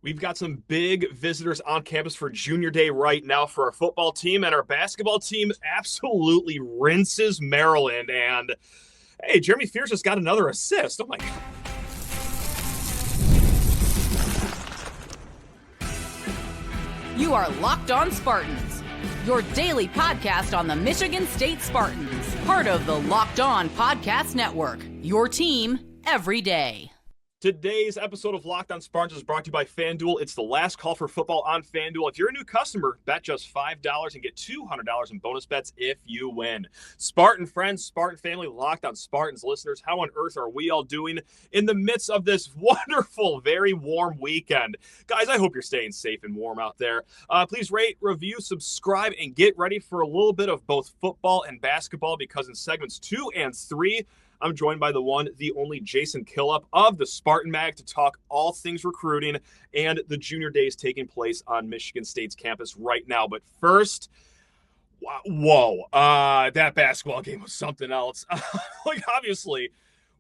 We've got some big visitors on campus for junior day right now for our football team, and our basketball team absolutely rinses Maryland. And hey, Jeremy Fears just got another assist. Oh my God. You are Locked On Spartans, your daily podcast on the Michigan State Spartans, part of the Locked On Podcast Network, your team every day. Today's episode of Locked On Spartans is brought to you by FanDuel. It's the last call for football on FanDuel. If you're a new customer, bet just $5 and get $200 in bonus bets if you win. Spartan friends, Spartan family, Locked On Spartans listeners, how on earth are we all doing in the midst of this wonderful, very warm weekend? Guys, I hope you're staying safe and warm out there. Please rate, review, subscribe, and get ready for a little bit of both football and basketball, because in segments 2 and 3, I'm joined by the one, the only Jason Killop of the Spartan Mag to talk all things recruiting and the junior days taking place on Michigan State's campus right now. But first, that basketball game was something else. Obviously,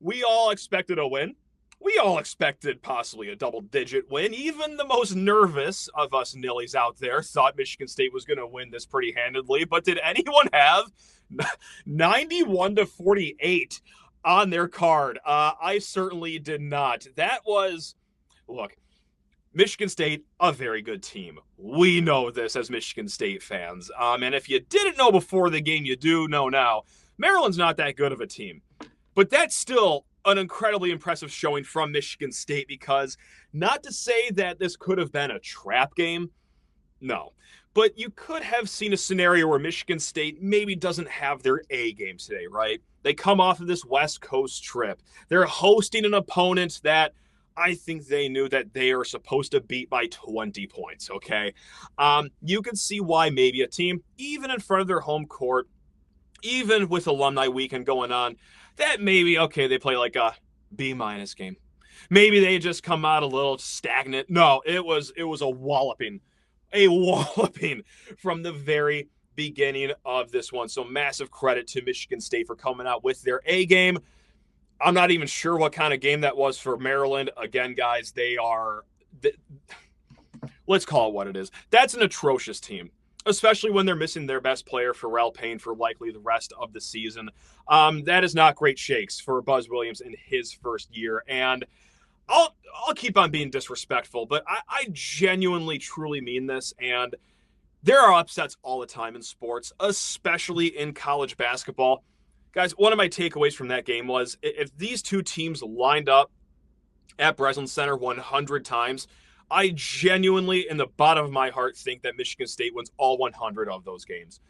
we all expected a win. We all expected possibly a double-digit win. Even the most nervous of us nillies out there thought Michigan State was going to win this pretty handedly. But did anyone have 91-48 on their card? I certainly did not. That was, look, Michigan State, a very good team. We know this as Michigan State fans. And if you didn't know before the game, you do know now. Maryland's not that good of a team. But that's still an incredibly impressive showing from Michigan State, because not to say that this could have been a trap game, no. But you could have seen a scenario where Michigan State maybe doesn't have their A game today, right? They come off of this West Coast trip. They're hosting an opponent that I think they knew that they are supposed to beat by 20 points, okay? You can see why maybe a team, even in front of their home court, even with alumni weekend going on, that maybe, okay, they play like a B- game. Maybe they just come out a little stagnant. No, it was a walloping from the very beginning of this one. So massive credit to Michigan State for coming out with their A game. I'm not even sure what kind of game that was for Maryland. Again, guys, let's call it what it is. That's an atrocious team, especially when they're missing their best player, Pharrell Payne, for likely the rest of the season. That is not great shakes for Buzz Williams in his first year. And I'll keep on being disrespectful, but I genuinely, truly mean this. And there are upsets all the time in sports, especially in college basketball. Guys, one of my takeaways from that game was if these two teams lined up at Breslin Center 100 times, I genuinely, in the bottom of my heart, think that Michigan State wins all 100 of those games.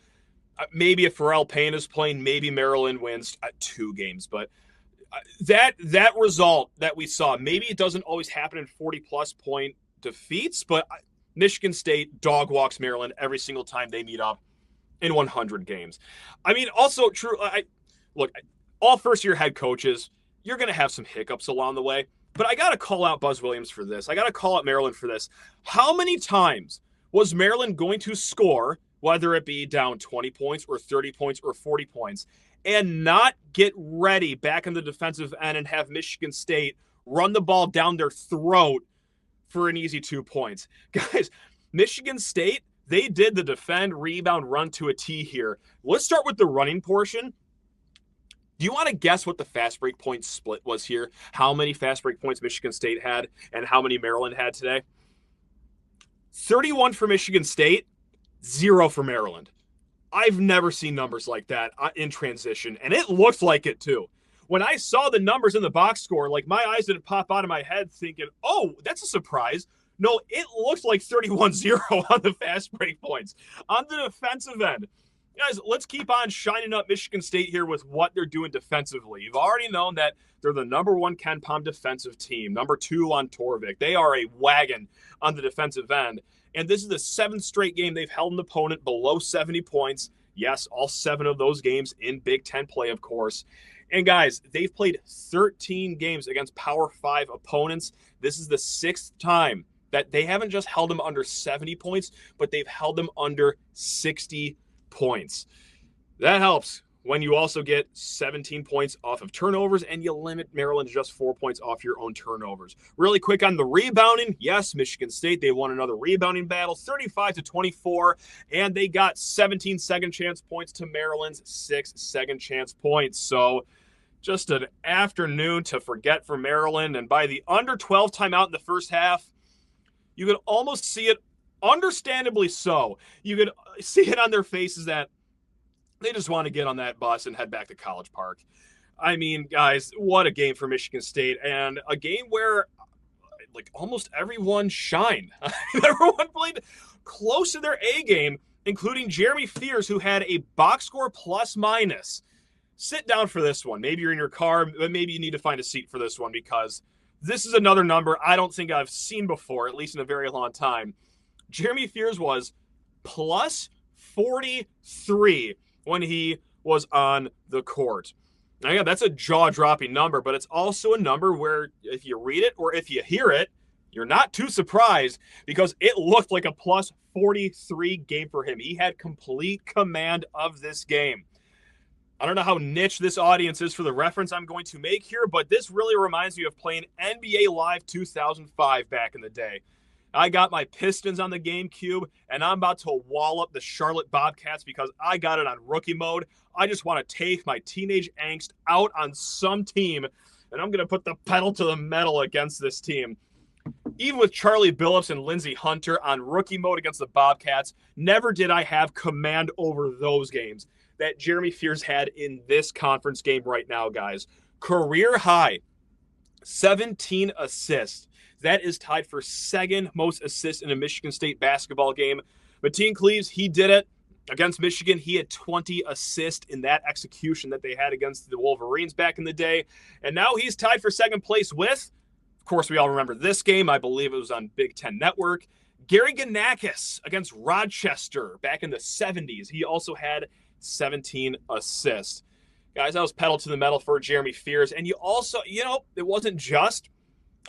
Maybe if Pharrell Payne is playing, maybe Maryland wins 2 games. But that result that we saw, maybe it doesn't always happen in 40-plus point defeats, but Michigan State dog walks Maryland every single time they meet up in 100 games. I mean, also true. Look, all first-year head coaches, you're going to have some hiccups along the way. But I got to call out Buzz Williams for this. I got to call out Maryland for this. How many times was Maryland going to score, whether it be down 20 points or 30 points or 40 points, and not get ready back in the defensive end and have Michigan State run the ball down their throat for an easy 2 points? Guys, Michigan State, they did the defend, rebound, run to a T here. Let's start with the running portion. Do you want to guess what the fast break point split was here? How many fast break points Michigan State had and how many Maryland had today? 31 for Michigan State, 0 for Maryland. I've never seen numbers like that in transition, and it looked like it too. When I saw the numbers in the box score, like my eyes didn't pop out of my head thinking, oh, that's a surprise. No, it looked like 31-0 on the fast break points. On the defensive end, guys, let's keep on shining up Michigan State here with what they're doing defensively. You've already known that they're the number 1 Ken Pom defensive team, number 2 on Torvik. They are a wagon on the defensive end. And this is the 7th straight game they've held an opponent below 70 points. Yes, all 7 of those games in Big Ten play, of course. And guys, they've played 13 games against Power 5 opponents. This is the 6th time that they haven't just held them under 70 points, but they've held them under 60 points. That helps when you also get 17 points off of turnovers and you limit Maryland to just 4 points off your own turnovers. Really quick on the rebounding. Yes, Michigan State, they won another rebounding battle, 35-24, and they got 17 second chance points to Maryland's 6 second chance points. So just an afternoon to forget for Maryland. And by the under 12 timeout in the first half, you could almost see it, understandably so. You could see it on their faces that they just want to get on that bus and head back to College Park. I mean, guys, what a game for Michigan State, and a game where like almost everyone shined. Everyone played close to their A game, including Jeremy Fears, who had a box score plus minus. Sit down for this one. Maybe you're in your car, but maybe you need to find a seat for this one, because this is another number I don't think I've seen before, at least in a very long time. Jeremy Fears was plus 43 when he was on the court. Now, yeah, that's a jaw-dropping number, but it's also a number where if you read it or if you hear it, you're not too surprised, because it looked like a plus 43 game for him. He had complete command of this game. I don't know how niche this audience is for the reference I'm going to make here, but this really reminds me of playing NBA Live 2005 back in the day. I got my Pistons on the GameCube, and I'm about to wall up the Charlotte Bobcats because I got it on rookie mode. I just want to take my teenage angst out on some team, and I'm going to put the pedal to the metal against this team. Even with Charlie Billups and Lindsey Hunter on rookie mode against the Bobcats, never did I have command over those games that Jeremy Fears had in this conference game right now, guys. Career high, 17 assists. That is tied for second most assists in a Michigan State basketball game. Mateen Cleaves, he did it against Michigan. He had 20 assists in that execution that they had against the Wolverines back in the day. And now he's tied for second place with, of course, we all remember this game. I believe it was on Big Ten Network. Gary Ganakis against Rochester back in the 70s. He also had 17 assists. Guys, that was pedal to the metal for Jeremy Fears. And you also, it wasn't just,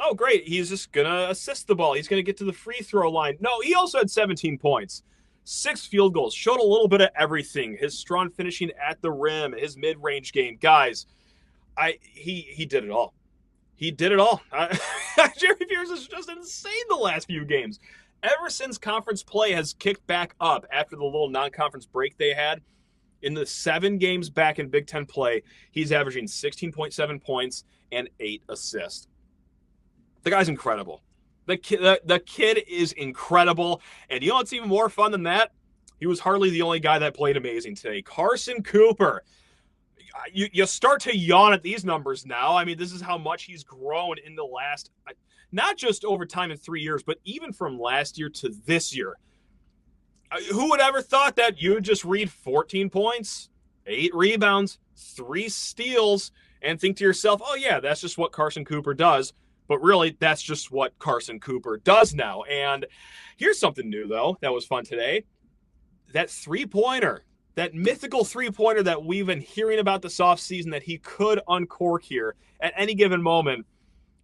oh, great, he's just going to assist the ball. He's going to get to the free throw line. No, he also had 17 points, 6 field goals, showed a little bit of everything. His strong finishing at the rim, his mid-range game. Guys, he did it all. He did it all. Jeremy Fears is just insane the last few games. Ever since conference play has kicked back up after the little non-conference break they had, in the 7 games back in Big Ten play, he's averaging 16.7 points and 8 assists. The guy's incredible. The kid is incredible. And you know what's even more fun than that? He was hardly the only guy that played amazing today. Carson Cooper. You start to yawn at these numbers now. I mean, this is how much he's grown in the last, not just over time in 3 years, but even from last year to this year. Who would ever thought that you would just read 14 points, 8 rebounds, 3 steals, and think to yourself, oh yeah, that's just what Carson Cooper does. But really, that's just what Carson Cooper does now. And here's something new, though, that was fun today. That three-pointer, that mythical three-pointer that we've been hearing about this offseason that he could uncork here at any given moment,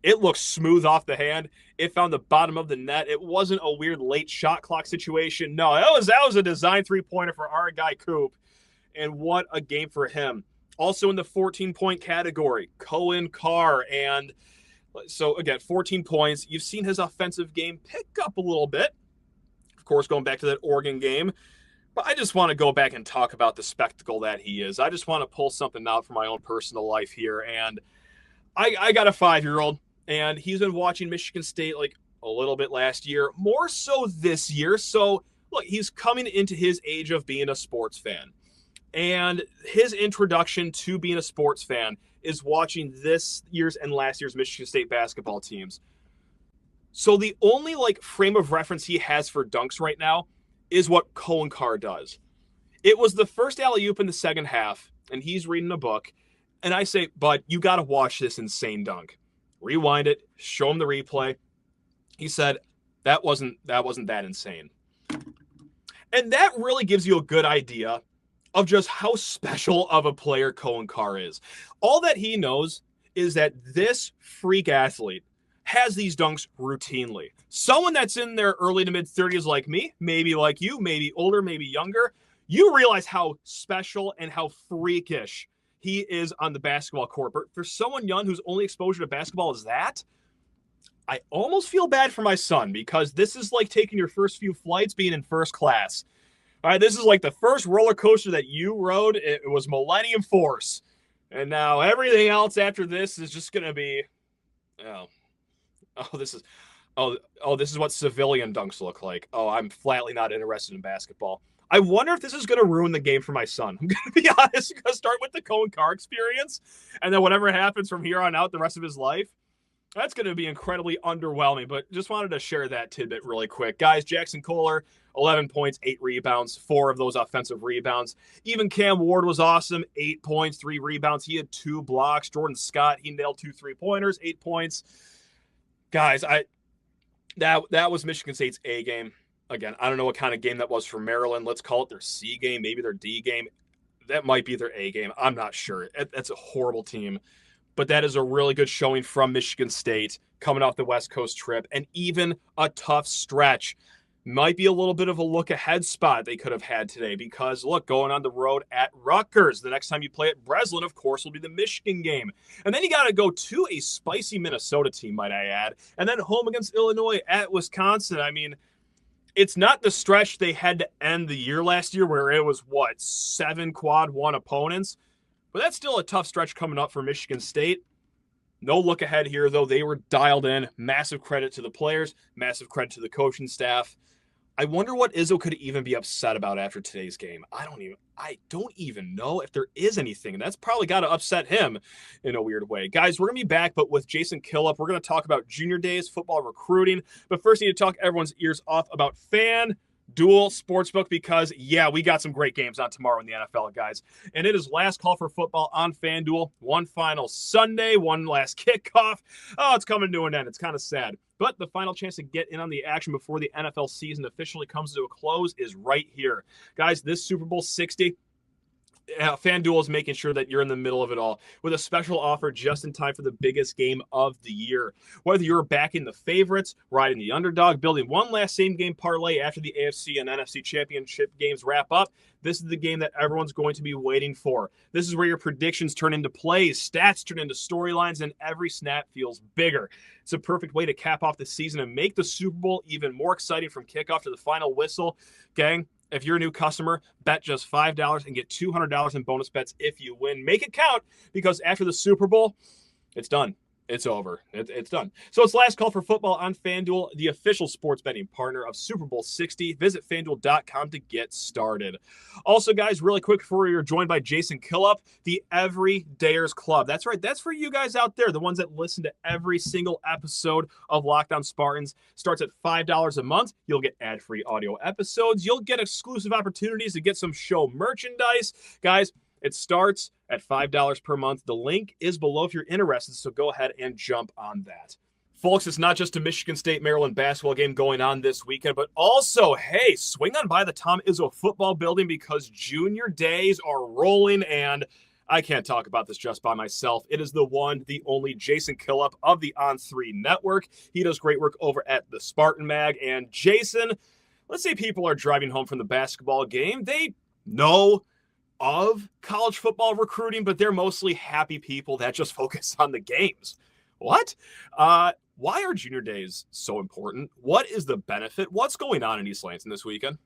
it looks smooth off the hand. It found the bottom of the net. It wasn't a weird late shot clock situation. No, that was a design three-pointer for our guy Coop. And what a game for him. Also in the 14-point category, Coen, Carr, and so, again, 14 points. You've seen his offensive game pick up a little bit. Of course, going back to that Oregon game. But I just want to go back and talk about the spectacle that he is. I just want to pull something out from my own personal life here. And I got a 5-year-old, and he's been watching Michigan State like a little bit last year, more so this year. So, look, he's coming into his age of being a sports fan. And his introduction to being a sports fan is watching this year's and last year's Michigan State basketball teams. So the only frame of reference he has for dunks right now is what Coen Carr does. It was the first alley-oop in the second half, and he's reading a book, and I say, bud, you got to watch this insane dunk. Rewind it, show him the replay. He said, that wasn't that insane. And that really gives you a good idea of just how special of a player Coen Carr is. All that he knows is that this freak athlete has these dunks routinely. Someone that's in their early to mid-30s like me, maybe like you, maybe older, maybe younger, you realize how special and how freakish he is on the basketball court. But for someone young whose only exposure to basketball is that, I almost feel bad for my son, because this is like taking your first few flights being in first class. All right, this is like the first roller coaster that you rode. It was Millennium Force. And now everything else after this is just going to be, this is what civilian dunks look like. Oh, I'm flatly not interested in basketball. I wonder if this is going to ruin the game for my son. I'm going to be honest. I'm going to start with the Coen Carr experience, and then whatever happens from here on out the rest of his life, that's going to be incredibly underwhelming. But just wanted to share that tidbit really quick. Guys, Jackson Kohler, 11 points, 8 rebounds, 4 of those offensive rebounds. Even Cam Ward was awesome, 8 points, 3 rebounds. He had 2 blocks. Jordan Scott, he nailed 2 3-pointers, 8 points. Guys, that was Michigan State's A game. Again, I don't know what kind of game that was for Maryland. Let's call it their C game, maybe their D game. That might be their A game. I'm not sure. That's a horrible team. But that is a really good showing from Michigan State coming off the West Coast trip, and even a tough stretch. Might be a little bit of a look ahead spot they could have had today, because look, going on the road at Rutgers, the next time you play at Breslin, of course, will be the Michigan game. And then you got to go to a spicy Minnesota team, might I add, and then home against Illinois, at Wisconsin. I mean, it's not the stretch they had to end the year last year where it was, 7 quad 1 opponents. But that's still a tough stretch coming up for Michigan State. No look ahead here, though. They were dialed in. Massive credit to the players. Massive credit to the coaching staff. I wonder what Izzo could even be upset about after today's game. I don't even know if there is anything. And that's probably got to upset him in a weird way. Guys, we're going to be back, but with Jason Killop. We're going to talk about junior days, football recruiting. But first, I need to talk everyone's ears off about FanDuel Sportsbook, because, we got some great games on tomorrow in the NFL, guys. And it is last call for football on FanDuel. One final Sunday, one last kickoff. Oh, it's coming to an end. It's kind of sad. But the final chance to get in on the action before the NFL season officially comes to a close is right here. Guys, this Super Bowl 60, FanDuel is making sure that you're in the middle of it all with a special offer just in time for the biggest game of the year. Whether you're backing the favorites, riding the underdog, building one last same game parlay after the AFC and NFC championship games wrap up, this is the game that everyone's going to be waiting for. This is where your predictions turn into plays, stats turn into storylines, and every snap feels bigger. It's a perfect way to cap off the season and make the Super Bowl even more exciting from kickoff to the final whistle. Gang, if you're a new customer, bet just $5 and get $200 in bonus bets if you win. Make it count, because after the Super Bowl, it's done. It's over. It's done. So it's last call for football on FanDuel, the official sports betting partner of Super Bowl 60. Visit FanDuel.com to get started. Also, guys, really quick before you're joined by Jason Killop, the Everydayers Club. That's right. That's for you guys out there, the ones that listen to every single episode of Locked On Spartans. Starts at $5 a month. You'll get ad-free audio episodes. You'll get exclusive opportunities to get some show merchandise. Guys, it starts at $5 per month. The link is below if you're interested, so go ahead and jump on that. Folks, it's not just a Michigan State-Maryland basketball game going on this weekend, but also, hey, swing on by the Tom Izzo football building, because junior days are rolling, and I can't talk about this just by myself. It is the one, the only Jason Killop of the On3 Network. He does great work over at the Spartan Mag. And Jason, let's say people are driving home from the basketball game. They know of college football recruiting, but they're mostly happy people that just focus on the games. What? Why are junior days so important? What is the benefit? What's going on in East Lansing this weekend?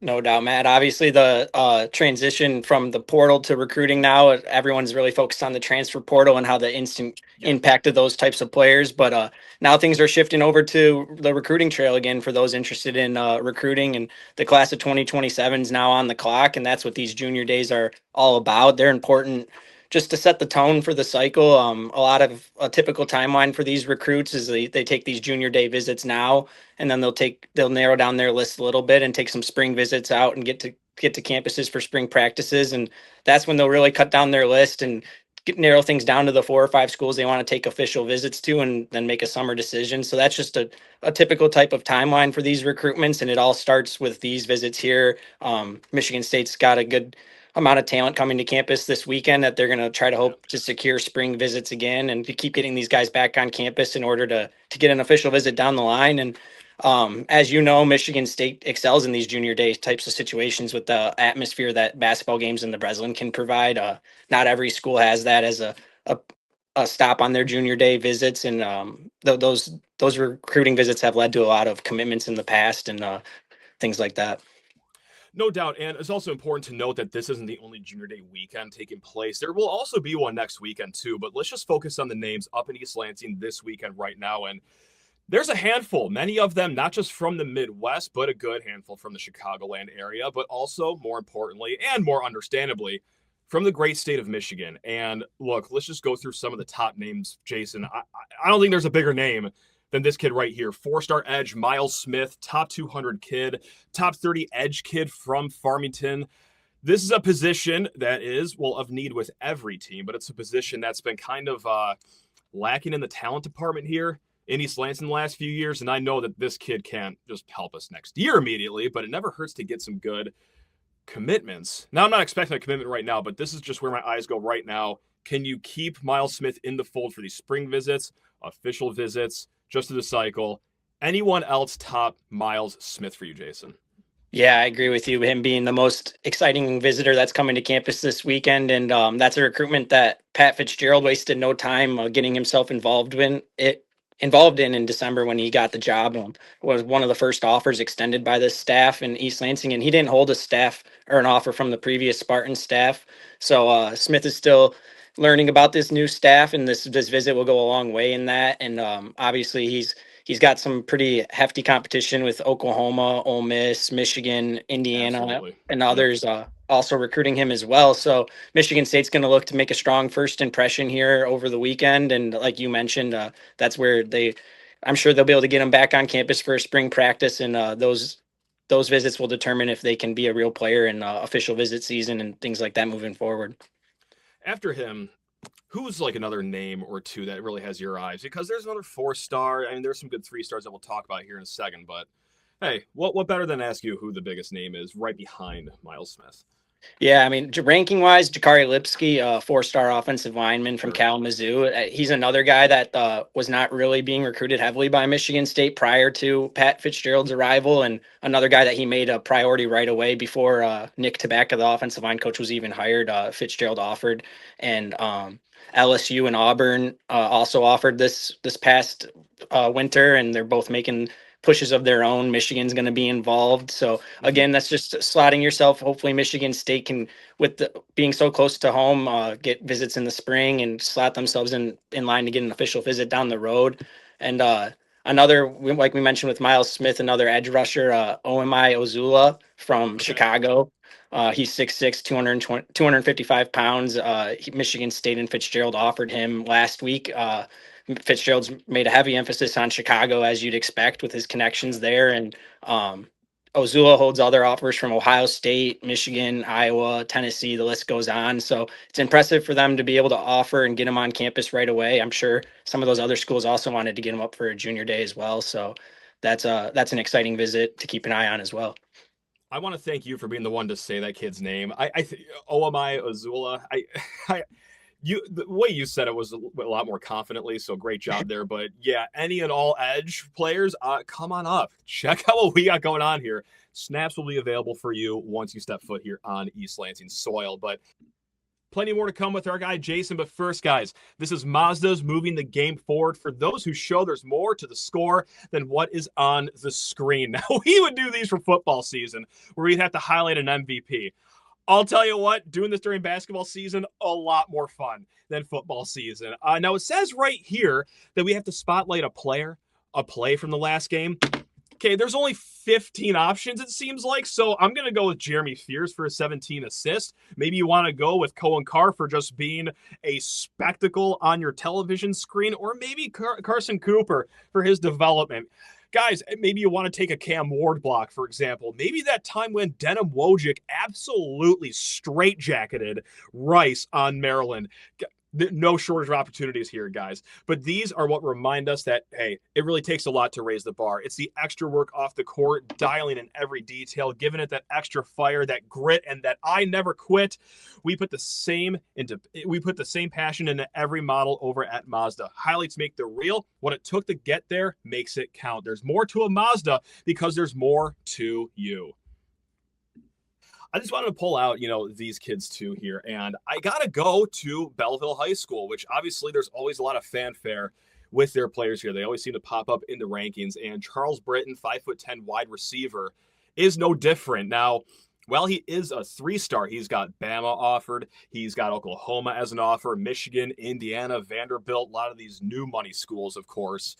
No doubt, Matt. Obviously, the transition from the portal to recruiting now, everyone's really focused on the transfer portal and how the instant impact of those types of players. But now things are shifting over to the recruiting trail again for those interested in recruiting. And the class of 2027 is now on the clock, and that's what these junior days are all about. They're important just to set the tone for the cycle. A typical timeline for these recruits is they take these junior day visits now, and then they'll narrow down their list a little bit and take some spring visits out and get to campuses for spring practices. And that's when they'll really cut down their list and narrow things down to the 4 or 5 schools they want to take official visits to, and then make a summer decision. So that's just a typical type of timeline for these recruitments. And it all starts with these visits here. Michigan State's got a good amount of talent coming to campus this weekend that they're going to try to hope to secure spring visits again and to keep getting these guys back on campus in order to get an official visit down the line. And As you know, Michigan State excels in these junior day types of situations with the atmosphere that basketball games in the Breslin can provide. Not every school has that as a, a stop on their junior day visits, and those recruiting visits have led to a lot of commitments in the past and things like that. No doubt. And it's also important to note that this isn't the only junior day weekend taking place. There will also be one next weekend too, but let's just focus on the names up in East Lansing this weekend right now. And there's a handful, many of them, not just from the Midwest, but a good handful from the Chicagoland area, but also more importantly, and more understandably, from the great state of Michigan. And look, let's just go through some of the top names, Jason. I don't think there's a bigger name than this kid right here. 4-star edge, Myles Smith, top 200 kid, top 30 edge kid from Farmington. This is a position that is, well, of need with every team, but it's a position that's been kind of lacking in the talent department here in East Lansing the last few years. And I know that this kid can't just help us next year immediately, but it never hurts to get some good commitments. Now, I'm not expecting a commitment right now, but this is just where my eyes go right now. Can you keep Myles Smith in the fold for these spring visits, official visits, just to the cycle? Anyone else top Myles Smith for you, Jason? Yeah, I agree with you. Him being the most exciting visitor that's coming to campus this weekend, and that's a recruitment that Pat Fitzgerald wasted no time getting himself involved in December when he got the job. Was one of the first offers extended by the staff in East Lansing, and he didn't hold a staff or an offer from the previous Spartan staff. So Smith is still learning about this new staff, and this visit will go a long way in that. And obviously he's got some pretty hefty competition with Oklahoma, Ole Miss, Michigan, Indiana, Absolutely. and others also recruiting him as well. So Michigan State's going to look to make a strong first impression here over the weekend. And like you mentioned, that's where I'm sure they'll be able to get him back on campus for spring practice. And those visits will determine if they can be a real player in official visit season and things like that moving forward. After him, who's like another name or two that really has your eyes? Because there's another 4-star. I mean, there's some good 3-stars that we'll talk about here in a second. But hey, what better than ask you who the biggest name is right behind Myles Smith? Yeah, I mean, ranking wise, Jakari Lipskey, 4-star offensive lineman from Kalamazoo. He's another guy that was not really being recruited heavily by Michigan State prior to Pat Fitzgerald's arrival, and another guy that he made a priority right away before Nick Tabacca, the offensive line coach, was even hired. Fitzgerald offered, and LSU and Auburn also offered this past winter, and they're both making pushes of their own. Michigan's going to be involved. So again, that's just slotting yourself. Hopefully Michigan State can, with being so close to home, get visits in the spring and slot themselves in line to get an official visit down the road. And another, like we mentioned with Myles Smith, another edge rusher, Omi Ozula from Chicago. He's 6'6", 255 pounds. Michigan State and Fitzgerald offered him last week. Fitzgerald's made a heavy emphasis on Chicago, as you'd expect, with his connections there. And Ozula holds other offers from Ohio State, Michigan, Iowa, Tennessee. The list goes on. So it's impressive for them to be able to offer and get him on campus right away. I'm sure some of those other schools also wanted to get him up for a junior day as well. So that's an exciting visit to keep an eye on as well. I want to thank you for being the one to say that kid's name. Omi Ozula. The way you said it was a lot more confidently, so great job there. But yeah, any and all edge players, come on up. Check out what we got going on here. Snaps will be available for you once you step foot here on East Lansing soil. But plenty more to come with our guy Jason. But first, guys, this is Mazda's moving the game forward. For those who show there's more to the score than what is on the screen. Now, we would do these for football season, where we'd have to highlight an MVP. I'll tell you what, doing this during basketball season, a lot more fun than football season. Now, it says right here that we have to spotlight a play from the last game. Okay, there's only 15 options, it seems like, so I'm going to go with Jeremy Fears for a 17 assist. Maybe you want to go with Coen Carr for just being a spectacle on your television screen, or maybe Carson Cooper for his development. Guys, maybe you want to take a Cam Ward block, for example. Maybe that time when Denham Wojcik absolutely straitjacketed Rice on Maryland. No shortage of opportunities here, guys. But these are what remind us that, hey, it really takes a lot to raise the bar. It's the extra work off the court, dialing in every detail, giving it that extra fire, that grit, and that I never quit. We put the same passion into every model over at Mazda. Highlights make the real. What it took to get there makes it count. There's more to a Mazda because there's more to you. I just wanted to pull out, these kids too here. And I got to go to Belleville High School, which obviously there's always a lot of fanfare with their players here. They always seem to pop up in the rankings. And Charles Britton, 5'10" wide receiver, is no different. Now, well, he is a 3-star. He's got Bama offered. He's got Oklahoma as an offer, Michigan, Indiana, Vanderbilt, a lot of these new money schools, of course.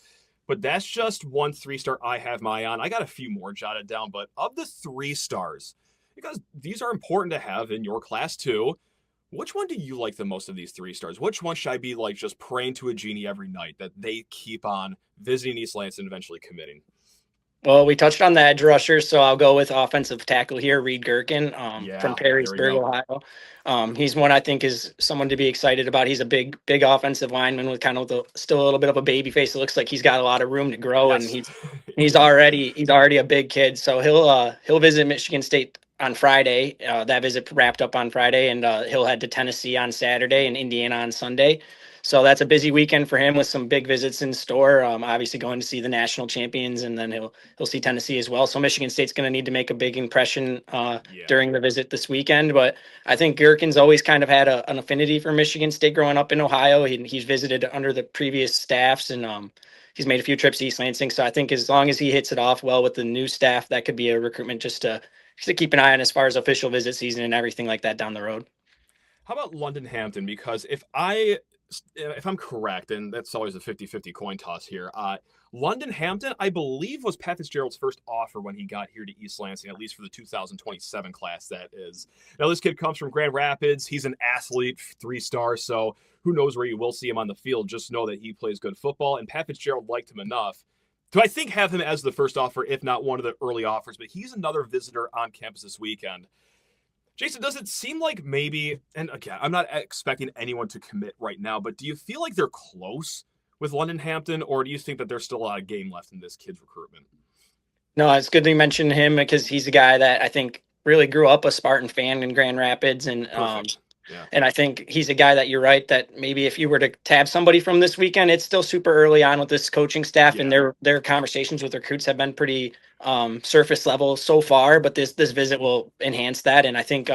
But that's just one 3-star I have my eye on. I got a few more jotted down, but of the 3-stars, because these are important to have in your class too, which one do you like the most of these 3-stars? Which one should I be like just praying to a genie every night that they keep on visiting East Lansing and eventually committing? Well, we touched on the edge rusher, so I'll go with offensive tackle here, Reed Gherkin from Perrysburg, Ohio. He's one I think is someone to be excited about. He's a big offensive lineman with kind of still a little bit of a baby face. It looks like he's got a lot of room to grow, and he's already a big kid. So he'll visit Michigan State on Friday. That visit wrapped up on Friday, and he'll head to Tennessee on Saturday and Indiana on Sunday. So that's a busy weekend for him with some big visits in store. Obviously going to see the national champions, and then he'll see Tennessee as well. So Michigan State's going to need to make a big impression during the visit this weekend. But I think Gherkin's always kind of had an affinity for Michigan State growing up in Ohio. He's visited under the previous staffs, and he's made a few trips to East Lansing. So I think as long as he hits it off well with the new staff, that could be a recruitment just to keep an eye on as far as official visit season and everything like that down the road. How about London Hampton? Because if I'm correct, and that's always a 50-50 coin toss here, London Hampton, I believe, was Pat Fitzgerald's first offer when he got here to East Lansing, at least for the 2027 class, that is. Now, this kid comes from Grand Rapids. He's an athlete, 3-star, so who knows where you will see him on the field. Just know that he plays good football, and Pat Fitzgerald liked him enough to, I think, have him as the first offer, if not one of the early offers. But he's another visitor on campus this weekend. Jason, does it seem like maybe, and again, I'm not expecting anyone to commit right now, but do you feel like they're close with London Hampton, or do you think that there's still a lot of game left in this kid's recruitment? No, it's good to mention him because he's a guy that I think really grew up a Spartan fan in Grand Rapids, and and I think he's a guy that you're right that maybe if you were to tab somebody from this weekend, it's still super early on with this coaching staff, and their conversations with recruits have been pretty surface level so far, but this visit will enhance that. And I think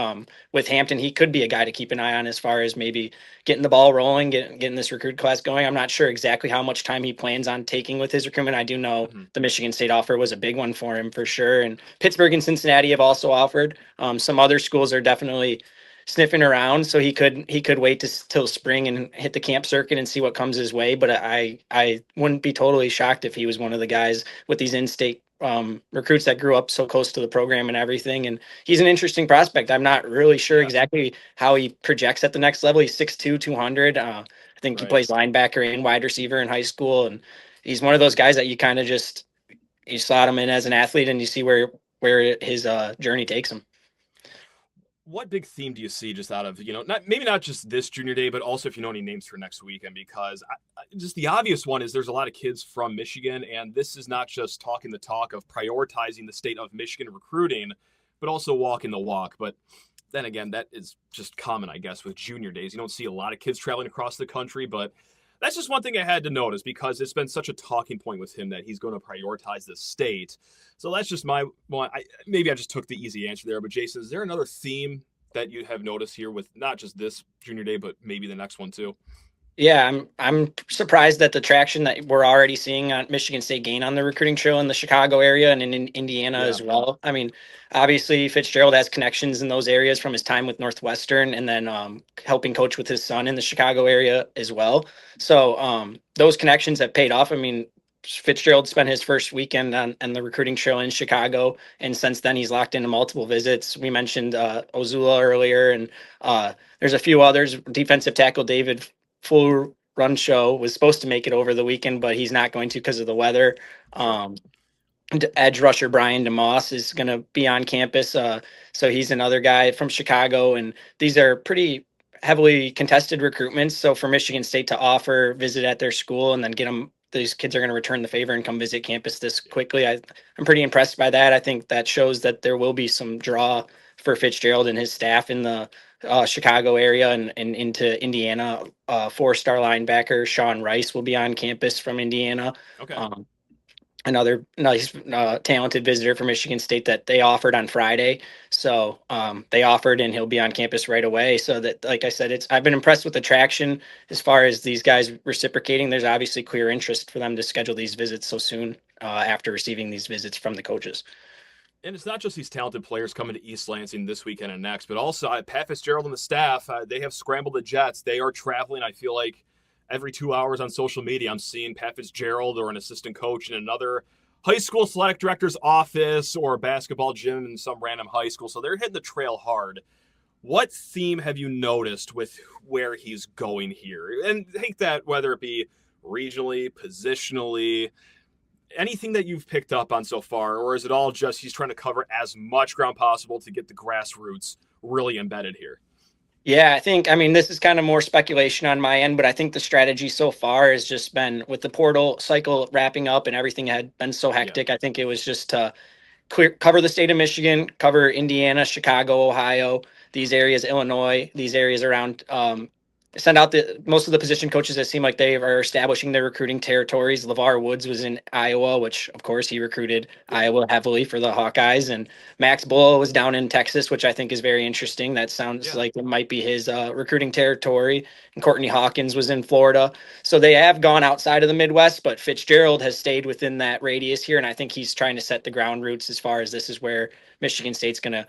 with Hampton, he could be a guy to keep an eye on as far as maybe getting the ball rolling, getting this recruit class going. I'm not sure exactly how much time he plans on taking with his recruitment. I do know the Michigan State offer was a big one for him for sure. And Pittsburgh and Cincinnati have also offered. Some other schools are definitely sniffing around, so he could wait till spring and hit the camp circuit and see what comes his way. But I wouldn't be totally shocked if he was one of the guys with these in-state recruits that grew up so close to the program and everything. And he's an interesting prospect. I'm not really sure exactly how he projects at the next level. He's 6'2", 200. I think he plays linebacker and wide receiver in high school, and he's one of those guys that you kind of you slot him in as an athlete and you see where his journey takes him. What big theme do you see just out of, not just this junior day, but also if you know any names for next weekend? Because just the obvious one is there's a lot of kids from Michigan, and this is not just talking the talk of prioritizing the state of Michigan recruiting, but also walking the walk. But then again, that is just common, I guess, with junior days. You don't see a lot of kids traveling across the country, but that's just one thing I had to notice because it's been such a talking point with him that he's going to prioritize the state. So that's just my one. Maybe I just took the easy answer there. But Jason, is there another theme that you have noticed here with not just this junior day, but maybe the next one too? Yeah, I'm surprised at the traction that we're already seeing on Michigan State gain on the recruiting trail in the Chicago area and in Indiana as well. I mean, obviously Fitzgerald has connections in those areas from his time with Northwestern, and then helping coach with his son in the Chicago area as well. So those connections have paid off. I mean, Fitzgerald spent his first weekend on the recruiting trail in Chicago, and since then he's locked into multiple visits. We mentioned Ozula earlier, and there's a few others. Defensive tackle David Full Run Show was supposed to make it over the weekend, but he's not going to because of the weather. Edge rusher Brian DeMoss is going to be on campus, so he's another guy from Chicago, and these are pretty heavily contested recruitments. So for Michigan State to offer visit at their school and then get them, these kids are going to return the favor and come visit campus this quickly. I'm pretty impressed by that. I think that shows that there will be some draw for Fitzgerald and his staff in the Chicago area and into Indiana. 4-star linebacker Sean Rice will be on campus from Indiana. Okay. Another nice, talented visitor for Michigan State that they offered on Friday. So they offered, and he'll be on campus right away. So that, like I said, I've been impressed with the traction as far as these guys reciprocating. There's obviously clear interest for them to schedule these visits so soon after receiving these visits from the coaches. And it's not just these talented players coming to East Lansing this weekend and next, but also Pat Fitzgerald and the staff, they have scrambled the jets. They are traveling, I feel like, every 2 hours on social media. I'm seeing Pat Fitzgerald or an assistant coach in another high school athletic director's office or a basketball gym in some random high school. So they're hitting the trail hard. What theme have you noticed with where he's going here? And take that, whether it be regionally, positionally, anything that you've picked up on so far, or is it all just he's trying to cover as much ground possible to get the grassroots really embedded here? Yeah, I mean, this is kind of more speculation on my end, but I think the strategy so far has just been with the portal cycle wrapping up and everything had been so hectic. Yeah. I think it was just to cover the state of Michigan, cover Indiana, Chicago, Ohio, these areas, Illinois, these areas around, send out most of the position coaches that seem like they are establishing their recruiting territories. LeVar Woods was in Iowa, which of course he recruited Iowa heavily for the Hawkeyes, and Max Bull was down in Texas, which I think is very interesting. That sounds like it might be his recruiting territory. And Courtney Hawkins was in Florida. So they have gone outside of the Midwest, but Fitzgerald has stayed within that radius here. And I think he's trying to set the ground roots as far as this is where Michigan State's going to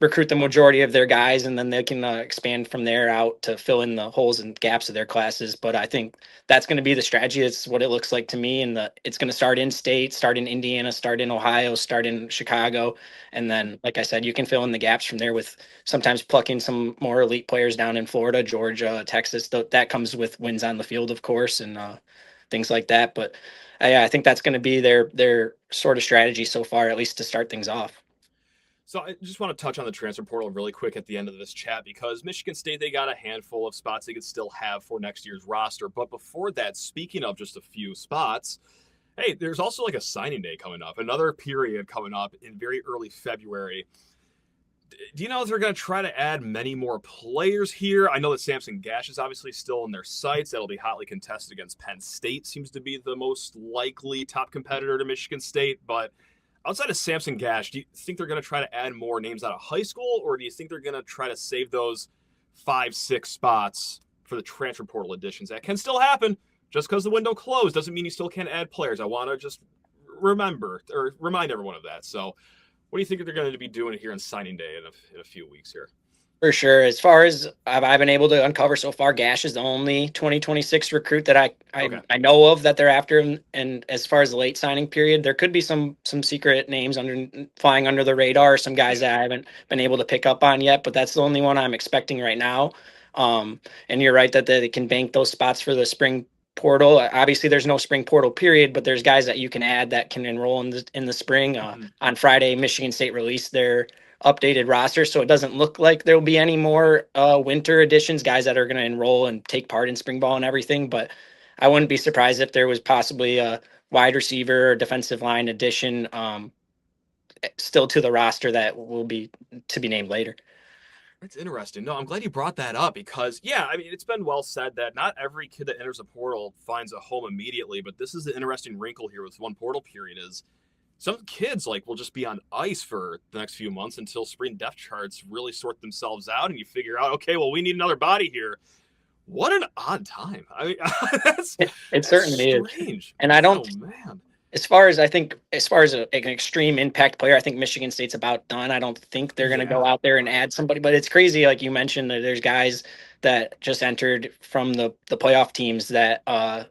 recruit the majority of their guys, and then they can expand from there out to fill in the holes and gaps of their classes. But I think that's going to be the strategy. It's what it looks like to me. And it's going to start in state, start in Indiana, start in Ohio, start in Chicago. And then, like I said, you can fill in the gaps from there with sometimes plucking some more elite players down in Florida, Georgia, Texas. That comes with wins on the field, of course, and things like that. But I think that's going to be their sort of strategy so far, at least to start things off. So I just want to touch on the transfer portal really quick at the end of this chat, because Michigan State, they got a handful of spots they could still have for next year's roster. But before that, speaking of just a few spots, hey, there's also like a signing day coming up, another period coming up in very early February. Do you know if they're going to try to add many more players here? I know that Samson Gash is obviously still in their sights. That'll be hotly contested against Penn State. Seems to be the most likely top competitor to Michigan State, but outside of Samson Gash, do you think they're going to try to add more names out of high school, or do you think they're going to try to save those 5-6 spots for the transfer portal additions? That can still happen. Just because the window closed doesn't mean you still can't add players. I want to just remind everyone of that. So what do you think they're going to be doing here on signing day in a few weeks here? For sure. As far as I've been able to uncover so far, Gash is the only 2026 recruit that I know of that they're after. And as far as the late signing period, there could be some secret names flying under the radar, some guys that I haven't been able to pick up on yet, but that's the only one I'm expecting right now. And you're right that they can bank those spots for the spring portal. Obviously, there's no spring portal period, but there's guys that you can add that can enroll in the spring. On Friday, Michigan State released their updated roster, so it doesn't look like there'll be any more winter additions, guys that are going to enroll and take part in spring ball and everything. But I wouldn't be surprised if there was possibly a wide receiver or defensive line addition still to the roster that will be to be named later. That's interesting. No, I'm glad you brought that up, because, yeah, I mean, it's been well said that not every kid that enters a portal finds a home immediately, but this is the interesting wrinkle here with one portal period is some kids will just be on ice for the next few months until spring depth charts really sort themselves out and you figure out, okay, well, we need another body here. What an odd time. I mean, it certainly strange. Is. And I don't, as far as an extreme impact player, I think Michigan State's about done. I don't think they're going to go out there and add somebody, but it's crazy. Like you mentioned, that there's guys that just entered from the playoff teams that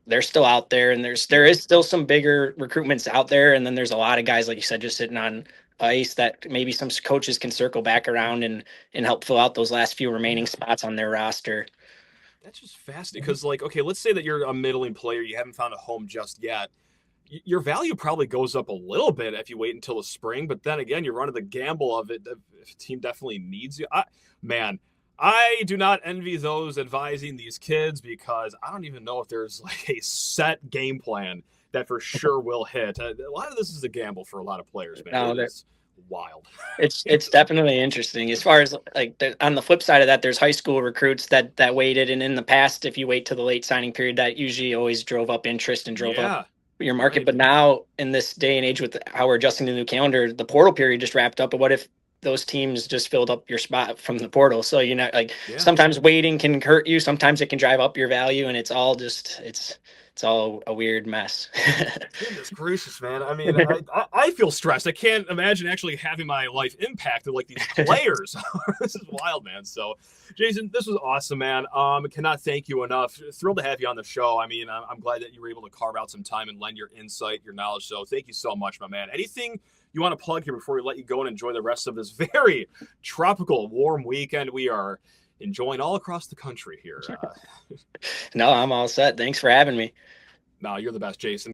they're still out there, and there is still some bigger recruitments out there. And then there's a lot of guys, like you said, just sitting on ice that maybe some coaches can circle back around and help fill out those last few remaining spots on their roster. That's just fascinating because, okay, let's say that you're a middling player. You haven't found a home just yet. Your value probably goes up a little bit if you wait until the spring. But then again, you're running the gamble of it. If a team definitely needs you. I do not envy those advising these kids because I don't even know if there's like a set game plan that for sure will hit. A lot of this is a gamble for a lot of players, man. No, It's wild. it's definitely interesting. As far as like on the flip side of that, there's high school recruits that waited, and in the past, if you wait till the late signing period, that usually always drove up interest and drove up your market. Right. But now in this day and age with how we're adjusting the new calendar, the portal period just wrapped up. But what if those teams just filled up your spot from the portal? So, you know, like sometimes waiting can hurt you. Sometimes it can drive up your value, and it's all just, it's all a weird mess. Goodness gracious, man. I mean, I feel stressed. I can't imagine actually having my life impacted like these players. This is wild, man. So, Jason, this was awesome, man. Cannot thank you enough. Thrilled to have you on the show. I mean, I'm glad that you were able to carve out some time and lend your insight, your knowledge. So thank you so much, my man. Anything you want to plug here before we let you go and enjoy the rest of this very tropical, warm weekend we are enjoying all across the country here? No, I'm all set. Thanks for having me. No, you're the best, Jason.